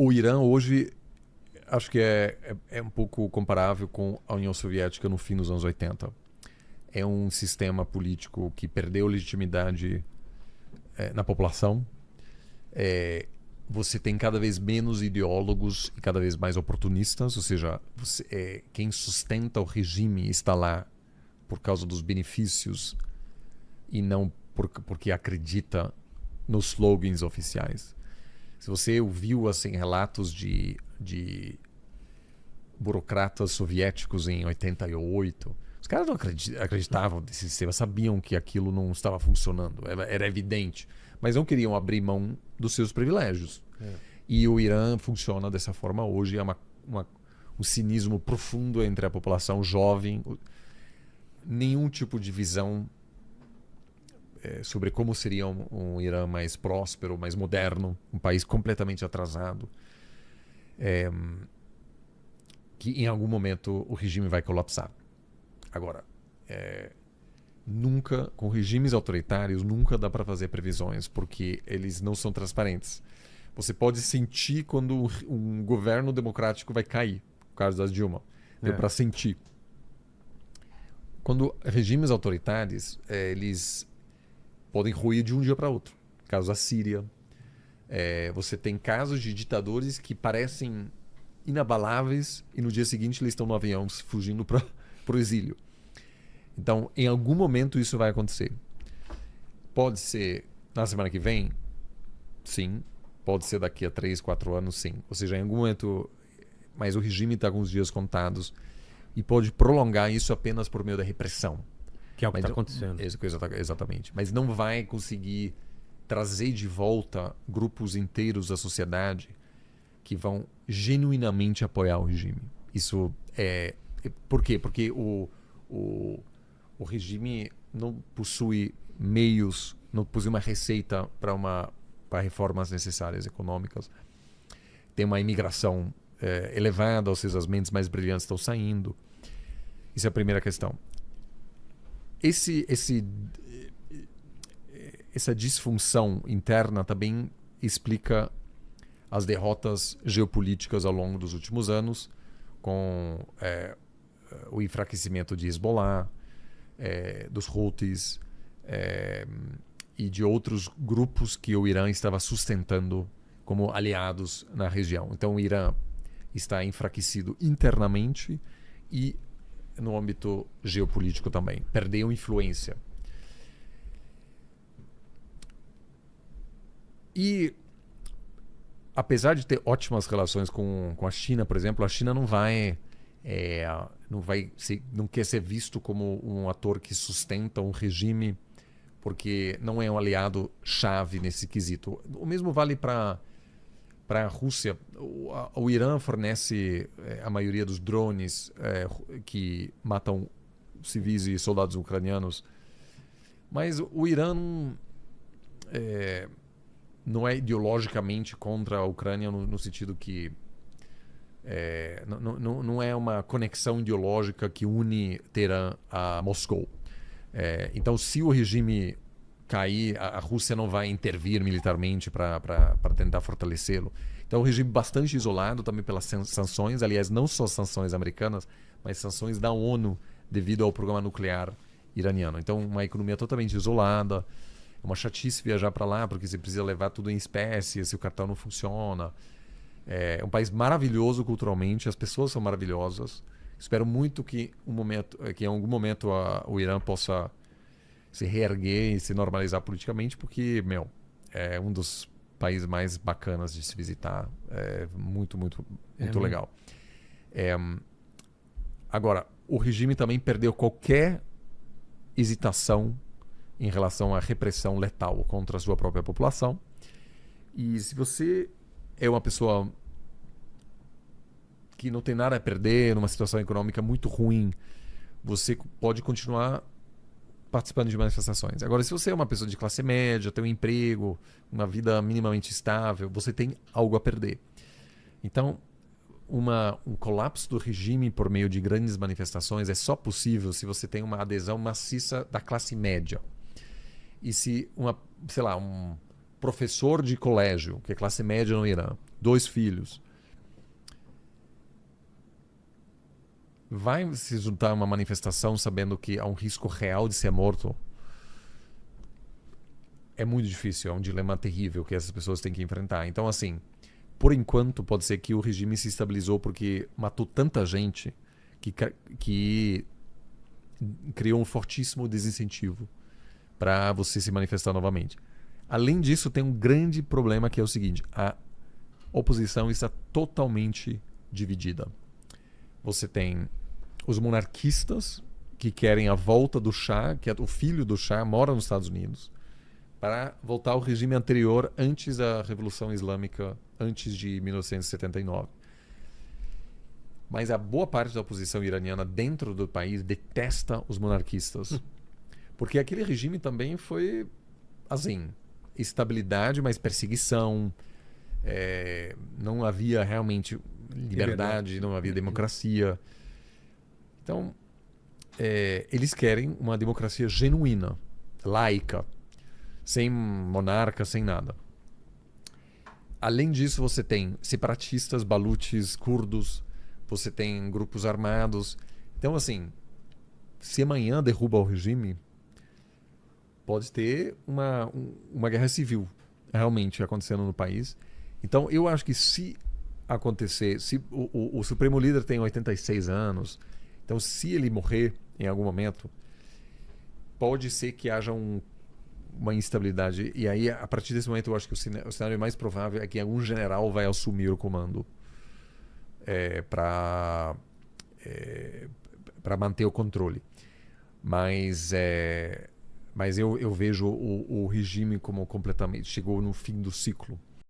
O Irã hoje acho que é um pouco comparável com a União Soviética no fim dos anos 80. É um sistema político que perdeu legitimidade na população. Você tem cada vez menos ideólogos e cada vez mais oportunistas, ou seja, quem sustenta o regime está lá por causa dos benefícios e não porque acredita nos slogans oficiais. Se você ouviu assim, relatos de burocratas soviéticos em 88, os caras não acreditavam nesse sistema, sabiam que aquilo não estava funcionando, era evidente, mas não queriam abrir mão dos seus privilégios. E o Irã funciona dessa forma hoje, é um cinismo profundo entre a população jovem, nenhum tipo de visão sobre como seria um Irã mais próspero, mais moderno, um país completamente atrasado, que em algum momento o regime vai colapsar. Agora, nunca, com regimes autoritários, nunca dá para fazer previsões, porque eles não são transparentes. Você pode sentir quando um governo democrático vai cair, no caso da Dilma. Deu para sentir. Quando regimes autoritários, eles podem ruir de um dia para outro. Caso da Síria. Você tem casos de ditadores que parecem inabaláveis e no dia seguinte eles estão no avião fugindo para o exílio. Então, em algum momento isso vai acontecer. Pode ser na semana que vem? Sim. Pode ser daqui a 3, 4 anos? Sim. Ou seja, em algum momento... Mas o regime está com os dias contados e pode prolongar isso apenas por meio da repressão. Que é o que está acontecendo. Exatamente. Mas não vai conseguir trazer de volta grupos inteiros da sociedade que vão genuinamente apoiar o regime. Isso é... Por quê? Porque o regime não possui meios, não possui uma receita para reformas necessárias econômicas. Tem uma imigração elevada, ou seja, as mentes mais brilhantes estão saindo. Isso é a primeira questão. Essa disfunção interna também explica as derrotas geopolíticas ao longo dos últimos anos, com o enfraquecimento de Hezbollah, dos Houthis e de outros grupos que o Irã estava sustentando como aliados na região. Então o Irã está enfraquecido internamente e no âmbito geopolítico também. Perdeu influência. E apesar de ter ótimas relações com a China, por exemplo, a China não quer ser visto como um ator que sustenta um regime, porque não é um aliado chave nesse quesito. O mesmo vale para a Rússia. O Irã fornece a maioria dos drones que matam civis e soldados ucranianos, mas o Irã não é ideologicamente contra a Ucrânia no sentido que não é uma conexão ideológica que une Teherã a Moscou. Então, se o regime cair, a Rússia não vai intervir militarmente para tentar fortalecê-lo. Então, é um regime bastante isolado também pelas sanções, aliás, não só sanções americanas, mas sanções da ONU devido ao programa nuclear iraniano. Então, uma economia totalmente isolada. É uma chatice viajar para lá, porque você precisa levar tudo em espécie, se o cartão não funciona. É um país maravilhoso culturalmente, as pessoas são maravilhosas. Espero muito que em algum momento o Irã possa se reerguer e se normalizar politicamente, porque, é um dos países mais bacanas de se visitar. É muito, muito, muito legal. Agora, o regime também perdeu qualquer hesitação em relação à repressão letal contra a sua própria população. E se você é uma pessoa que não tem nada a perder, numa situação econômica muito ruim, você pode continuar participando de manifestações. Agora, se você é uma pessoa de classe média, tem um emprego, uma vida minimamente estável, você tem algo a perder. Então, um colapso do regime por meio de grandes manifestações é só possível se você tem uma adesão maciça da classe média. E se um professor de colégio, que é classe média no Irã, 2 filhos. Vai se juntar uma manifestação sabendo que há um risco real de ser morto? É muito difícil, é um dilema terrível que essas pessoas têm que enfrentar. Então, assim, por enquanto, pode ser que o regime se estabilizou porque matou tanta gente que criou um fortíssimo desincentivo para você se manifestar novamente. Além disso, tem um grande problema que é o seguinte: a oposição está totalmente dividida. Você tem os monarquistas que querem a volta do Shah, que é o filho do Shah, mora nos Estados Unidos, para voltar ao regime anterior antes da Revolução Islâmica, antes de 1979. Mas a boa parte da oposição iraniana dentro do país detesta os monarquistas. Porque aquele regime também foi, assim, estabilidade, mas perseguição. Não havia realmente liberdade, não havia democracia. Então, eles querem uma democracia genuína, laica, sem monarca, sem nada. Além disso, você tem separatistas, baluches, curdos, você tem grupos armados. Então, assim, se amanhã derruba o regime, pode ter uma guerra civil realmente acontecendo no país. Então, eu acho que se acontecer, se o Supremo Líder tem 86 anos, então se ele morrer em algum momento, pode ser que haja uma instabilidade. E aí, a partir desse momento, eu acho que o cenário mais provável é que algum general vai assumir o comando para manter o controle. Mas eu vejo o regime como completamente chegou no fim do ciclo.